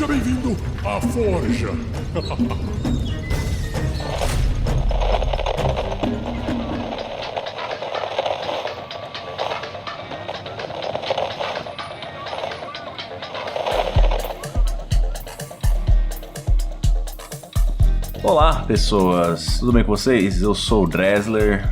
Seja bem-vindo à Forja. Olá, pessoas, tudo bem com vocês? Eu sou o Dressler,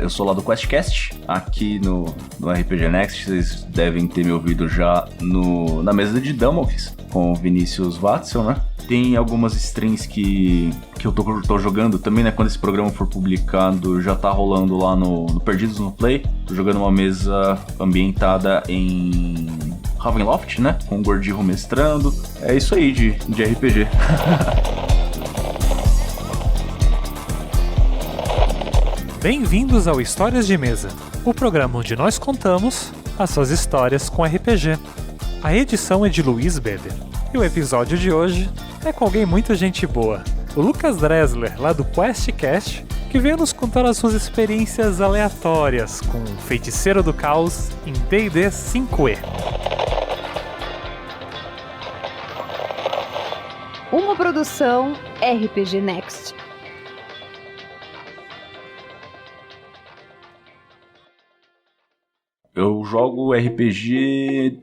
eu sou lá do QuestCast, aqui no RPG Next. Vocês devem ter me ouvido já na mesa de Damocles, com o Vinícius Watzel, né? Tem algumas streams que eu tô jogando também, né? Quando esse programa for publicado, já tá rolando lá no Perdidos no Play. Tô jogando uma mesa ambientada em Ravenloft, né? Com o Gordinho mestrando. É isso aí de RPG. Bem-vindos ao Histórias de Mesa, o programa onde nós contamos as suas histórias com RPG. A edição é de Luiz Beder, e o episódio de hoje é com alguém muito gente boa, o Lucas Dressler, lá do QuestCast, que veio nos contar as suas experiências aleatórias com Feiticeiro do Caos em D&D 5e. Uma produção RPG Next. Eu jogo RPG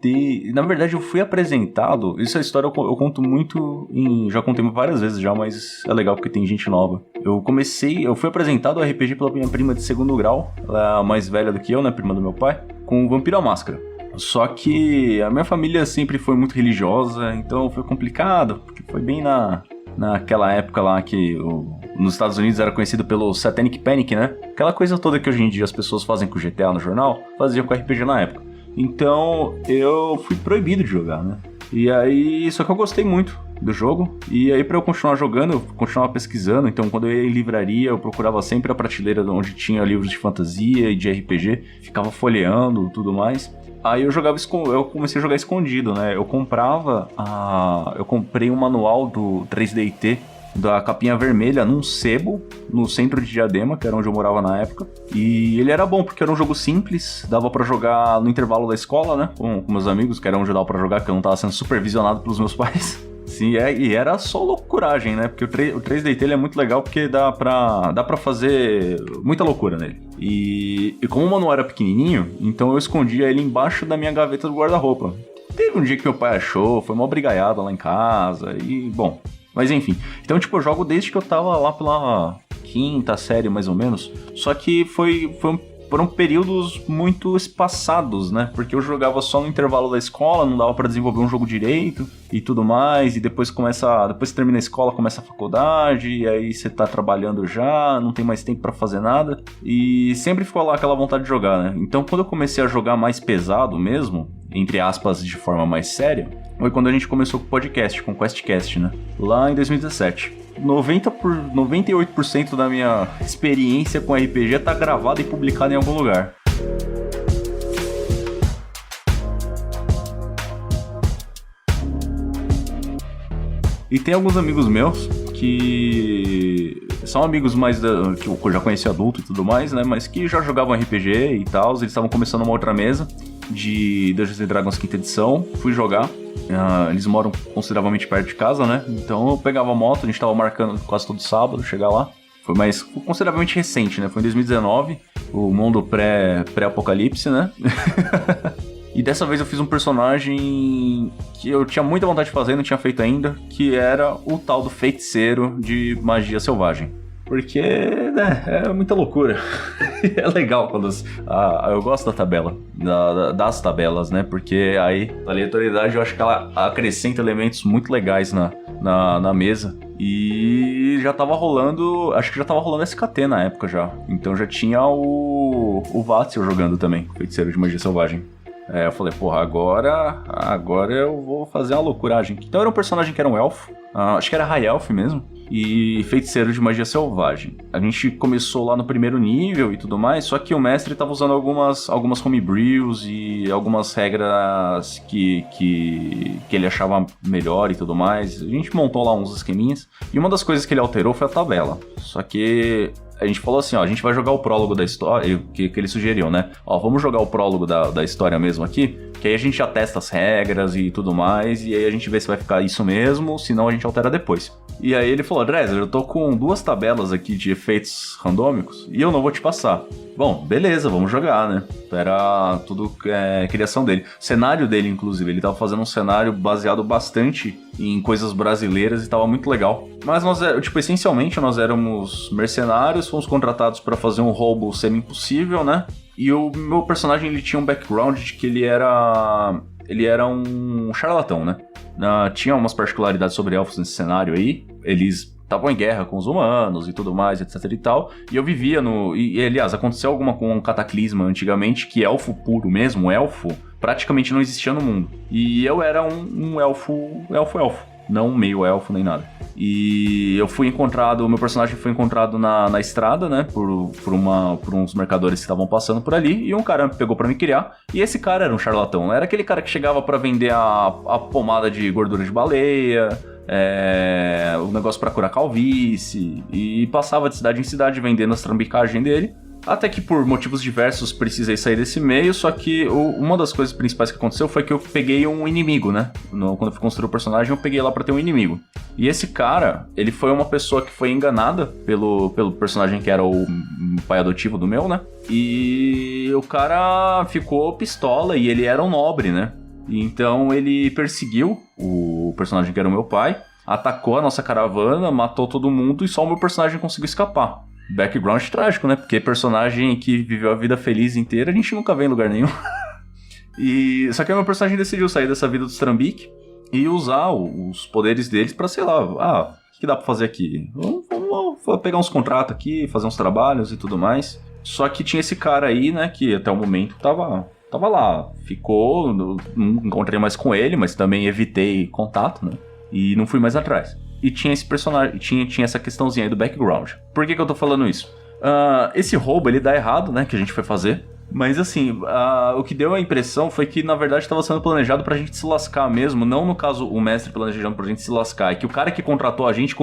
Na verdade, eu fui apresentado... Essa história eu conto muito Já contei várias vezes já, mas é legal porque tem gente nova. Eu fui apresentado ao RPG pela minha prima de segundo grau. Ela é mais velha do que eu, né? Prima do meu pai. Com o Vampiro à Máscara. Só que a minha família sempre foi muito religiosa, então foi complicado. Porque foi bem naquela época lá que nos Estados Unidos era conhecido pelo Satanic Panic, né? Aquela coisa toda que hoje em dia as pessoas fazem com GTA no jornal, faziam com RPG na época. Então eu fui proibido de jogar, né? E aí, só que eu gostei muito do jogo. E aí, pra eu continuar jogando, eu continuava pesquisando. Então, quando eu ia em livraria, eu procurava sempre a prateleira onde tinha livros de fantasia e de RPG. Ficava folheando e tudo mais. Aí eu comecei a jogar escondido, né? Eu comprei um manual do 3DT da capinha vermelha num sebo, no centro de Diadema, que era onde eu morava na época. E ele era bom, porque era um jogo simples, dava pra jogar no intervalo da escola, né? Com meus amigos, que era onde eu dava pra jogar, que eu não tava sendo supervisionado pelos meus pais. Sim, e era só loucuragem, né? Porque o 3DT ele é muito legal porque dá pra fazer muita loucura nele. E como o manual era pequenininho, então eu escondia ele embaixo da minha gaveta do guarda-roupa. Teve um dia que meu pai achou, foi uma brigaiada lá em casa e, bom... Mas enfim, então tipo, eu jogo desde que eu tava lá pela quinta série, mais ou menos. Só que foram períodos muito espaçados, né? Porque eu jogava só no intervalo da escola, não dava pra desenvolver um jogo direito e tudo mais. E depois você termina a escola, começa a faculdade, e aí você tá trabalhando já, não tem mais tempo pra fazer nada. E sempre ficou lá aquela vontade de jogar, né? Então quando eu comecei a jogar mais pesado mesmo, entre aspas, de forma mais séria, foi quando a gente começou com o podcast, com o QuestCast, né? Lá em 2017. 98% da minha experiência com RPG tá gravada e publicada em algum lugar. E tem alguns amigos meus que são amigos mais que eu já conheci adulto e tudo mais, né? Mas que já jogavam RPG e tal. Eles estavam começando uma outra mesa de Dungeons & Dragons 5ª edição. Fui jogar. Eles moram consideravelmente perto de casa, né? Então eu pegava a moto, a gente tava marcando quase todo sábado chegar lá. Foi consideravelmente recente, né? Foi em 2019, o mundo pré-apocalipse, né? E dessa vez eu fiz um personagem que eu tinha muita vontade de fazer, não tinha feito ainda, que era o tal do feiticeiro de magia selvagem. Porque, né, é muita loucura. É legal quando... eu gosto da tabela, das tabelas, né? Porque aí a aleatoriedade eu acho que ela acrescenta elementos muito legais na mesa. E já tava rolando... Acho que já tava rolando SKT na época já. Então já tinha o Watzel jogando também, Feiticeiro de Magia Selvagem. Eu falei, porra, agora eu vou fazer uma loucuragem. Então era um personagem que era um elfo. Acho que era High Elf mesmo. E feiticeiro de magia selvagem. A gente começou lá no primeiro nível e tudo mais, só que o mestre estava usando algumas homebrews e algumas regras que ele achava melhor e tudo mais. A gente montou lá uns esqueminhas. E uma das coisas que ele alterou foi a tabela. Só que a gente falou assim, ó, a gente vai jogar o prólogo da história, que eles sugeriam, né? Ó, vamos jogar o prólogo da história mesmo aqui, que aí a gente já testa as regras e tudo mais, e aí a gente vê se vai ficar isso mesmo, senão a gente altera depois. E aí ele falou, Dresler, eu tô com 2 tabelas aqui de efeitos randômicos e eu não vou te passar. Bom, beleza, vamos jogar, né? Era tudo criação dele. O cenário dele, inclusive, ele tava fazendo um cenário baseado bastante em coisas brasileiras e tava muito legal. Mas nós, essencialmente, nós éramos mercenários, fomos contratados para fazer um roubo semi-impossível, né? E o meu personagem, ele tinha um background de que ele era um charlatão, né? Tinha umas particularidades sobre elfos nesse cenário aí. Eles estavam em guerra com os humanos e tudo mais, etc e tal. E eu vivia aliás, aconteceu um cataclisma antigamente que elfo puro mesmo, elfo, praticamente não existia no mundo. E eu era um elfo. Não meio elfo nem nada. E meu personagem foi encontrado na estrada, né, por uns mercadores que estavam passando por ali, e um cara pegou pra me criar, e esse cara era um charlatão, era aquele cara que chegava pra vender a pomada de gordura de baleia, o negócio pra curar calvície, e passava de cidade em cidade vendendo as trambicagens dele. Até que por motivos diversos precisei sair desse meio, só que uma das coisas principais que aconteceu foi que eu peguei um inimigo, né? Quando eu fui construir o personagem, eu peguei lá pra ter um inimigo. E esse cara, ele foi uma pessoa que foi enganada pelo personagem que era o pai adotivo do meu, né? E o cara ficou pistola e ele era um nobre, né? E então ele perseguiu o personagem que era o meu pai, atacou a nossa caravana, matou todo mundo e só o meu personagem conseguiu escapar. Background trágico, né? Porque personagem que viveu a vida feliz inteira, a gente nunca vê em lugar nenhum. Só que aí meu personagem decidiu sair dessa vida dos Trambique e usar os poderes deles pra, sei lá, o que dá pra fazer aqui? Vamos pegar uns contratos aqui, fazer uns trabalhos e tudo mais. Só que tinha esse cara aí, né, que até o momento tava lá. Ficou, não encontrei mais com ele, mas também evitei contato, né? E não fui mais atrás. E tinha esse personagem, tinha essa questãozinha aí do background. Por que eu tô falando isso? Esse roubo, ele dá errado, né, que a gente foi fazer. Mas assim, o que deu a impressão foi que na verdade estava sendo planejado pra gente se lascar mesmo. Não no caso o mestre planejando pra gente se lascar. É que o cara que contratou a gente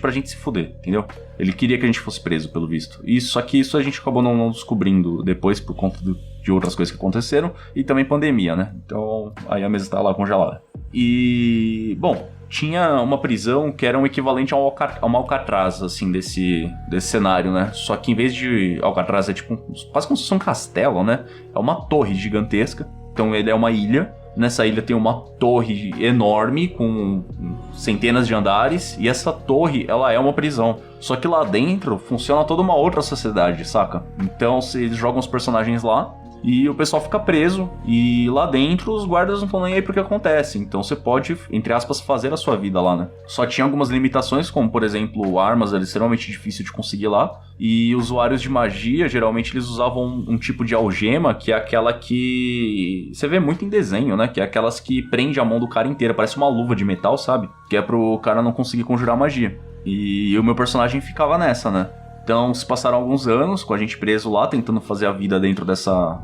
pra gente se fuder, entendeu? Ele queria que a gente fosse preso, pelo visto. Só que isso a gente acabou não descobrindo depois por conta de outras coisas que aconteceram. E também pandemia, né? Então aí a mesa tá lá congelada. E... bom... tinha uma prisão que era um equivalente a uma Alcatraz, assim, desse cenário, né? Só que em vez de Alcatraz é tipo quase como se fosse um castelo, né? É uma torre gigantesca. Então ele é uma ilha. Nessa ilha tem uma torre enorme com centenas de andares. E essa torre, ela é uma prisão. Só que lá dentro funciona toda uma outra sociedade, saca? Então eles jogam os personagens lá. E o pessoal fica preso, e lá dentro os guardas não estão nem aí pro que acontece. Então você pode, entre aspas, fazer a sua vida lá, né? Só tinha algumas limitações, como por exemplo, armas era extremamente difícil de conseguir lá. E usuários de magia, geralmente eles usavam um tipo de algema, que é aquela que você vê muito em desenho, né? Que é aquelas que prende a mão do cara inteira, parece uma luva de metal, sabe? Que é pro cara não conseguir conjurar magia. E o meu personagem ficava nessa, né? Então se passaram alguns anos com a gente preso lá, tentando fazer a vida dentro dessa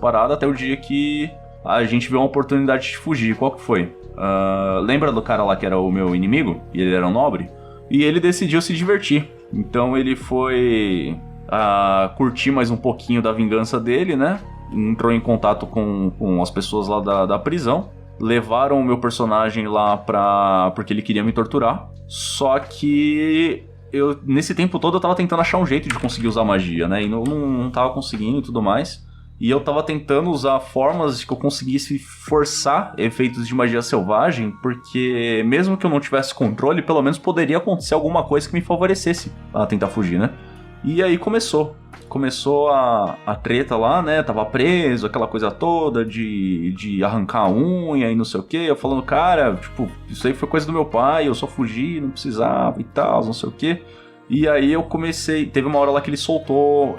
parada, até o dia que a gente viu uma oportunidade de fugir. Qual que foi? Lembra do cara lá que era o meu inimigo? E ele era um nobre? E ele decidiu se divertir. Então ele foi curtir mais um pouquinho da vingança dele, né? Entrou em contato com as pessoas lá da prisão. Levaram o meu personagem lá porque ele queria me torturar. Só que... nesse tempo todo eu tava tentando achar um jeito de conseguir usar magia, né? E não tava conseguindo e tudo mais. E eu tava tentando usar formas de que eu conseguisse forçar efeitos de magia selvagem, porque mesmo que eu não tivesse controle, pelo menos poderia acontecer alguma coisa que me favorecesse a tentar fugir, né? E aí começou a treta lá, né? Tava preso, aquela coisa toda de arrancar a unha e não sei o que. Eu falando, cara, tipo, isso aí foi coisa do meu pai, eu só fugi, não precisava e tal, não sei o que. E aí eu comecei, teve uma hora lá que ele soltou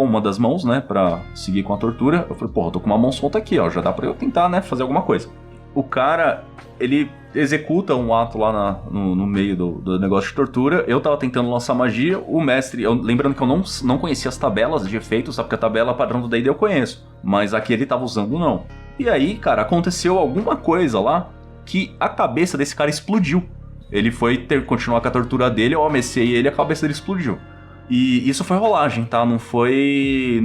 uma das mãos, né, pra seguir com a tortura. Eu falei, porra, eu tô com uma mão solta aqui, ó, já dá pra eu tentar, né, fazer alguma coisa. O cara, ele executa um ato lá no meio do negócio de tortura. Eu tava tentando lançar magia, o mestre, lembrando que eu não conhecia as tabelas de efeitos, sabe, porque a tabela padrão do D&D eu conheço, mas aqui ele tava usando não. E aí, cara, aconteceu alguma coisa lá que a cabeça desse cara explodiu. Ele foi continuar com a tortura dele, eu amecei ele e a cabeça dele explodiu. E isso foi rolagem, tá? Não foi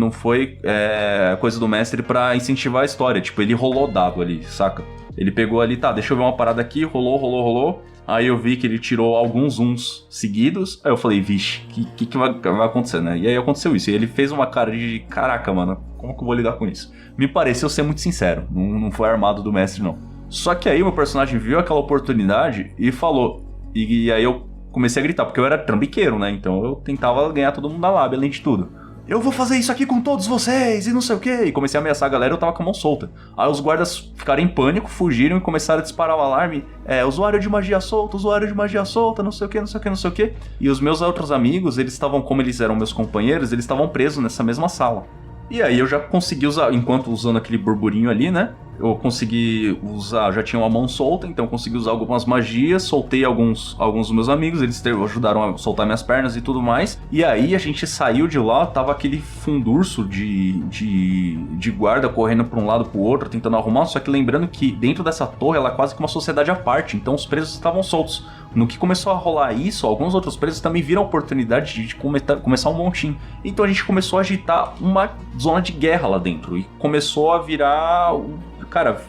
coisa do mestre pra incentivar a história. Tipo, ele rolou dado ali, saca? Ele pegou ali, tá, deixa eu ver uma parada aqui, rolou. Aí eu vi que ele tirou alguns uns seguidos. Aí eu falei, vixe, que vai acontecer, né? E aí aconteceu isso. E ele fez uma cara de, caraca, mano, como que eu vou lidar com isso? Me pareceu ser muito sincero. Não foi armado do mestre, não. Só que aí o meu personagem viu aquela oportunidade e falou. E aí eu comecei a gritar, porque eu era trambiqueiro, né? Então eu tentava ganhar todo mundo na lábia, além de tudo. Eu vou fazer isso aqui com todos vocês e não sei o quê. E comecei a ameaçar a galera e eu tava com a mão solta. Aí os guardas ficaram em pânico, fugiram e começaram a disparar o alarme. Usuário de magia solta, não sei o quê. E os meus outros amigos, eles estavam, como eles eram meus companheiros, eles estavam presos nessa mesma sala. E aí eu já consegui usar, enquanto usando aquele burburinho ali, né? Eu consegui usar, já tinha uma mão solta, então eu consegui usar algumas magias, soltei alguns dos meus amigos, eles ajudaram a soltar minhas pernas e tudo mais. E aí a gente saiu de lá, tava aquele fundurso de guarda correndo pra um lado pro outro, tentando arrumar, só que lembrando que dentro dessa torre ela é quase que uma sociedade à parte, então os presos estavam soltos. No que começou a rolar isso, alguns outros presos também viram a oportunidade de começar um montinho. Então a gente começou a agitar uma zona de guerra lá dentro e começou a virar... Cara,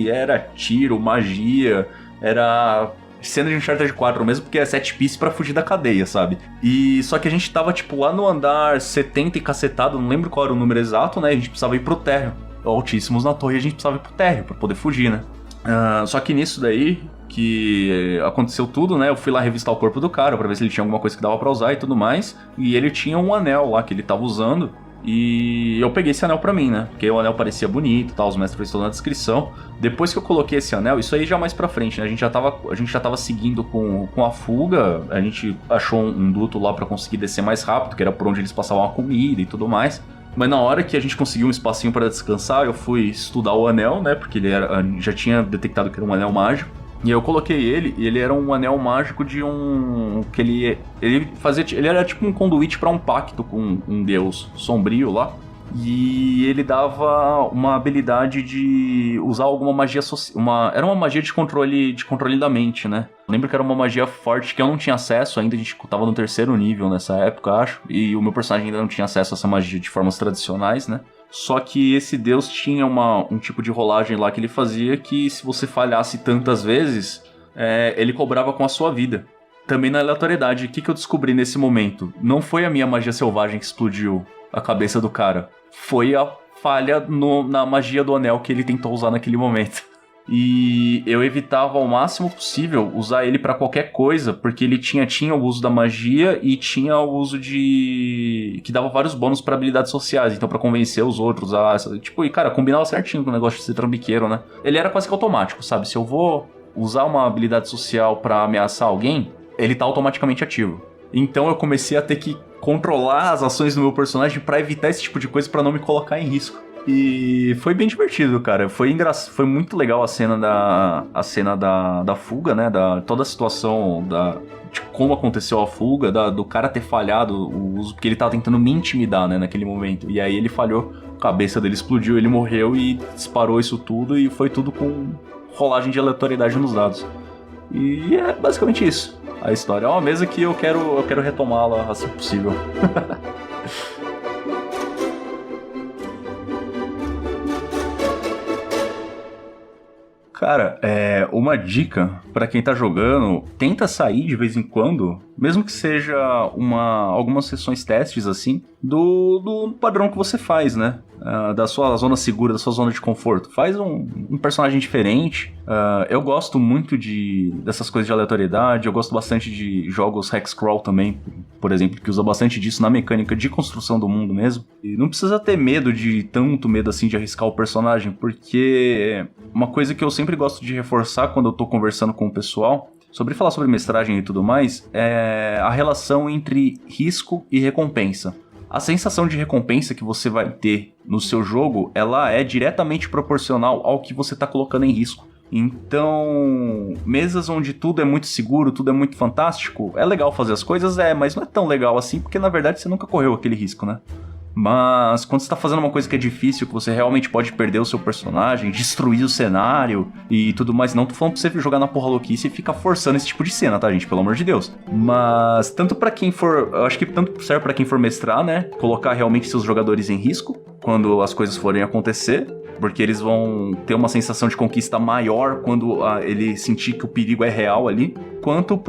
era tiro, magia, era cena de Uncharted 4 mesmo, porque é set piece pra fugir da cadeia, sabe? E só que a gente tava, tipo, lá no andar 70 e cacetado, não lembro qual era o número exato, né? A gente precisava ir pro térreo. Altíssimos na torre, a gente precisava ir pro térreo pra poder fugir, né? Só que nisso daí, que aconteceu tudo, né? Eu fui lá revistar o corpo do cara pra ver se ele tinha alguma coisa que dava pra usar e tudo mais. E ele tinha um anel lá que ele tava usando. E eu peguei esse anel pra mim, né? Porque o anel parecia bonito e tal, os mestres fez toda na descrição. Depois que eu coloquei esse anel, isso aí já mais pra frente, né? A gente já tava seguindo com a fuga. A gente achou um duto lá pra conseguir descer mais rápido, que era por onde eles passavam a comida e tudo mais. Mas na hora que a gente conseguiu um espacinho pra descansar, eu fui estudar o anel, né? Porque já tinha detectado que era um anel mágico. E eu coloquei ele, e ele era um anel mágico de um... que ele era tipo um conduíte pra um pacto com um deus sombrio lá. E ele dava uma habilidade de usar alguma magia era uma magia de controle da mente, né? Lembro que era uma magia forte que eu não tinha acesso ainda, a gente tava no 3º nível nessa época, acho. E o meu personagem ainda não tinha acesso a essa magia de formas tradicionais, né? Só que esse deus tinha um tipo de rolagem lá que ele fazia que se você falhasse tantas vezes, ele cobrava com a sua vida. Também na aleatoriedade, o que eu descobri nesse momento? Não foi a minha magia selvagem que explodiu a cabeça do cara. Foi a falha na magia do anel que ele tentou usar naquele momento. E eu evitava ao máximo possível usar ele pra qualquer coisa, porque ele tinha o uso da magia e tinha o uso que dava vários bônus pra habilidades sociais, então pra convencer os outros a... Tipo, e cara, combinava certinho com o negócio de ser trambiqueiro, né? Ele era quase que automático, sabe? Se eu vou usar uma habilidade social pra ameaçar alguém, ele tá automaticamente ativo. Então eu comecei a ter que controlar as ações do meu personagem pra evitar esse tipo de coisa, pra não me colocar em risco. E foi bem divertido, cara. Foi muito legal a cena da fuga, né? Toda a situação de como aconteceu a fuga, do cara ter falhado o uso, porque ele tava tentando me intimidar, né, naquele momento. E aí ele falhou, a cabeça dele explodiu, ele morreu e disparou isso tudo, e foi tudo com rolagem de aleatoriedade nos dados. E é basicamente isso. A história é uma mesa que eu quero retomá-la assim possível. Cara, uma dica pra quem tá jogando, tenta sair de vez em quando, mesmo que seja algumas sessões testes assim, do padrão que você faz, né? Da sua zona segura, da sua zona de conforto. Faz um personagem diferente. Eu gosto muito dessas coisas de aleatoriedade, eu gosto bastante de jogos hexcrawl também, por exemplo, que usa bastante disso na mecânica de construção do mundo mesmo. E não precisa ter tanto medo assim de arriscar o personagem, porque uma coisa que eu sempre gosto de reforçar quando eu tô conversando com o pessoal, falar sobre mestragem e tudo mais, é a relação entre risco e recompensa. A sensação de recompensa que você vai ter no seu jogo, ela é diretamente proporcional ao que você está colocando em risco. Então, mesas onde tudo é muito seguro, tudo é muito fantástico, é legal fazer as coisas, mas não é tão legal assim, porque na verdade você nunca correu aquele risco, né? Mas quando você tá fazendo uma coisa que é difícil, que você realmente pode perder o seu personagem, destruir o cenário e tudo mais, não tô falando pra você jogar na porra louquice e ficar forçando esse tipo de cena, tá, gente? Pelo amor de Deus. Mas tanto pra quem for... Eu acho que tanto serve pra quem for mestrar, né? Colocar realmente seus jogadores em risco quando as coisas forem acontecer, porque eles vão ter uma sensação de conquista maior quando ele sentir que o perigo é real ali, quanto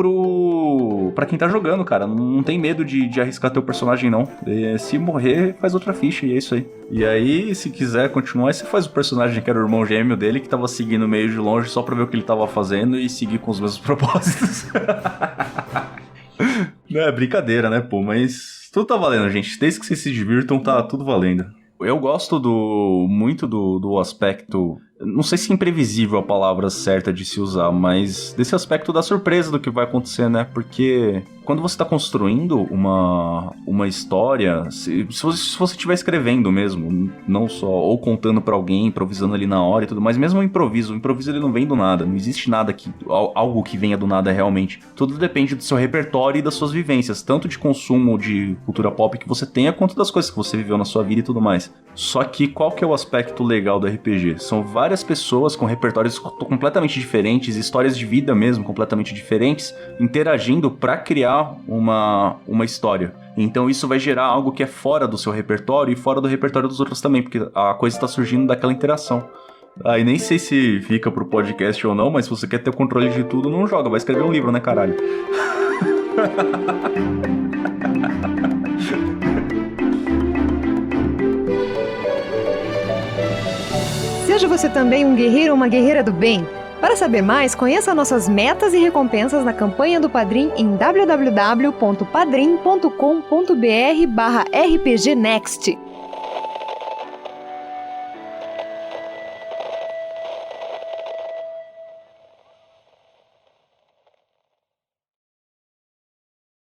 pra quem tá jogando, cara. Não tem medo de arriscar teu personagem, não. Se morrer, faz outra ficha e é isso aí. E aí, se quiser continuar, você faz o personagem que era o irmão gêmeo dele, que tava seguindo meio de longe só pra ver o que ele tava fazendo e seguir com os mesmos propósitos. Não é brincadeira, né, pô? Mas tudo tá valendo, gente. Desde que vocês se divirtam, tá tudo valendo. Eu gosto muito do aspecto, não sei se imprevisível é a palavra certa de se usar, mas desse aspecto da surpresa do que vai acontecer, né? Porque quando você tá construindo uma história, se você estiver escrevendo mesmo, não só, ou contando pra alguém, improvisando ali na hora e tudo mais, mesmo o improviso ele não vem do nada, não existe nada algo que venha do nada realmente. Tudo depende do seu repertório e das suas vivências, tanto de consumo de cultura pop que você tenha, quanto das coisas que você viveu na sua vida e tudo mais. Só que qual que é o aspecto legal do RPG? São várias pessoas com repertórios completamente diferentes, histórias de vida mesmo completamente diferentes, interagindo pra criar uma história. Então isso vai gerar algo que é fora do seu repertório e fora do repertório dos outros também, porque a coisa está surgindo daquela interação. Aí nem sei se fica pro podcast ou não, mas se você quer ter o controle de tudo, não joga, vai escrever um livro, né, caralho? Seja você também um guerreiro ou uma guerreira do bem. Para saber mais, conheça nossas metas e recompensas na campanha do Padrim em www.padrim.com.br/rpgnext.